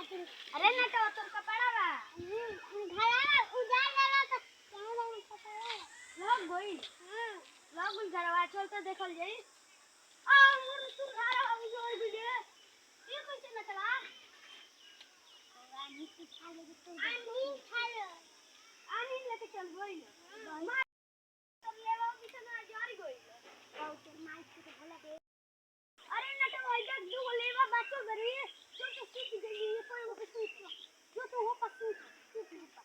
अरे ना तो तुम कपड़ा बा घरा उजाड़ गला तो कहां लोग गोई लोग घरवा चल तो देखल जाई आ मोर तू घरा हो जोई बिले ये कैसे न चला आनी खा ले तो आनी खा ले आनी लेके चल गोई ना सब लेवा किसे ना जारी गोई और तेरे माई के भला दे अरे ना तो भाई तक दू लेवा बातो करी जो तो सीख गई ये कोई वो सीख जो तो हो पक्की सीख नहीं पा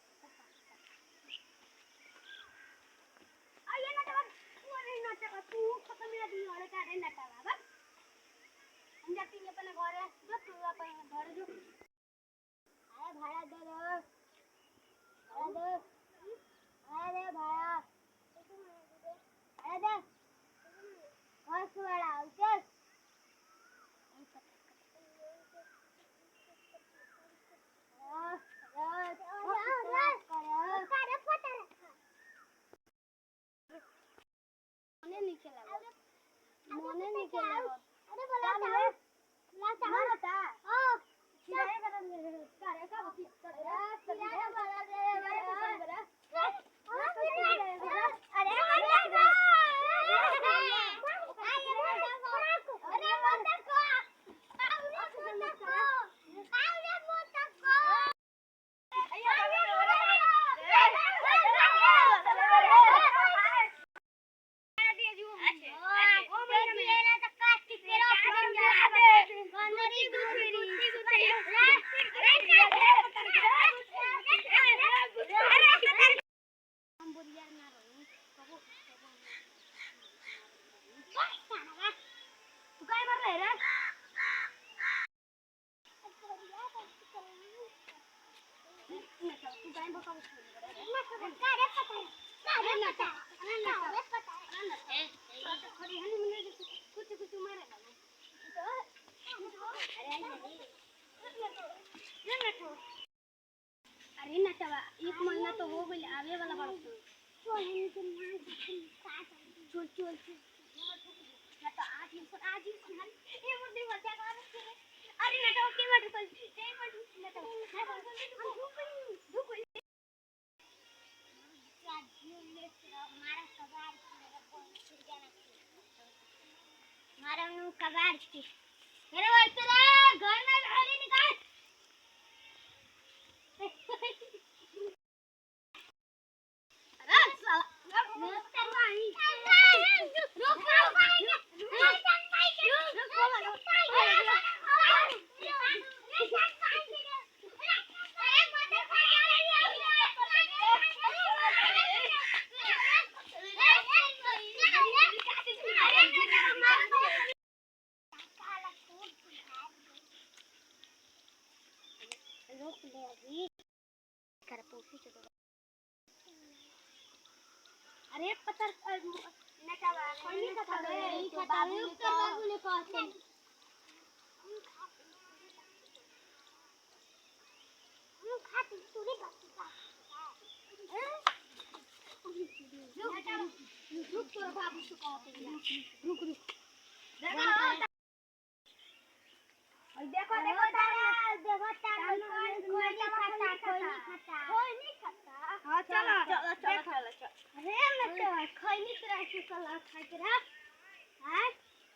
आये ना तो तू अरे ना तो तू खत्म मेरा दी और का रे ना तो बाबा हम जाती है अपने घर जो तू अपन घर जो अरे भाड़ा दे दो अरे भाड़ा अरे दे बस वाला चल मोने निकला अरे बोला था मारा था हां चिराए कर करे का बती करे बोला दे अरे नटवा एक महीना तो हो गई आवे वाला बात चल ना तो आज ही सुन ये मुर्दी मजा कर अरे नटवा के मत चल ते मत नटवा धुप मारा नु कबाड़ की मेरे वास्ते घर में खाली निकाल अरे पत्थर नटावा कोई नहीं खाता है बाबू ने कहते हम खाते सूरी बच्चा रुक तोरा बाबू से कहते रुक देखो कोई नहीं खाता हां चलो अरे नटवा खैनी तरह से सलाह खा के रख हैं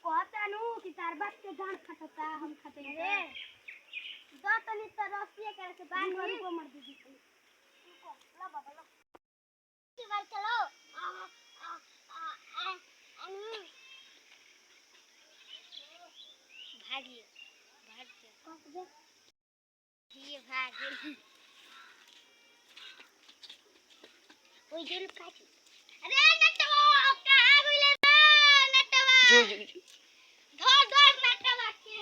कहता नु कि तार बात के जान खटता हम खाते रे दो तनी तो रसिए करे से बाहर घर को मर दी रुको ला बाबा लो की बार चलो भागिए ये भागे ओए जुल काटी अरे नटवा कहां गइले नटवा जो धर नटवा के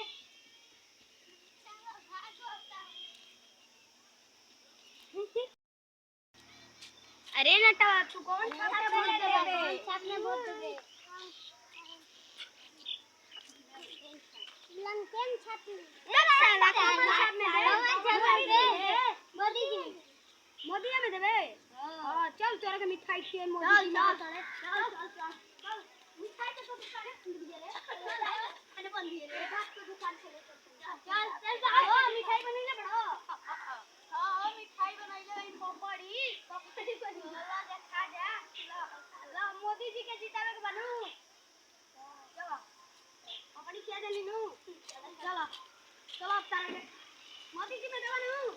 अरे नटवा तू कौन छाप में बोल दे लंकेन छाती साला छाप में मोदी में देबे हां चल तोरा के मिठाई खिए मोदी चल मिठाई के तो दुकान दिए रे अरे बंद दिए रे बात को दुकान से चल ओ मिठाई बनी ले बड़ो ले ली नू चलो चलो अब तारा के मोदी जी में दवा नू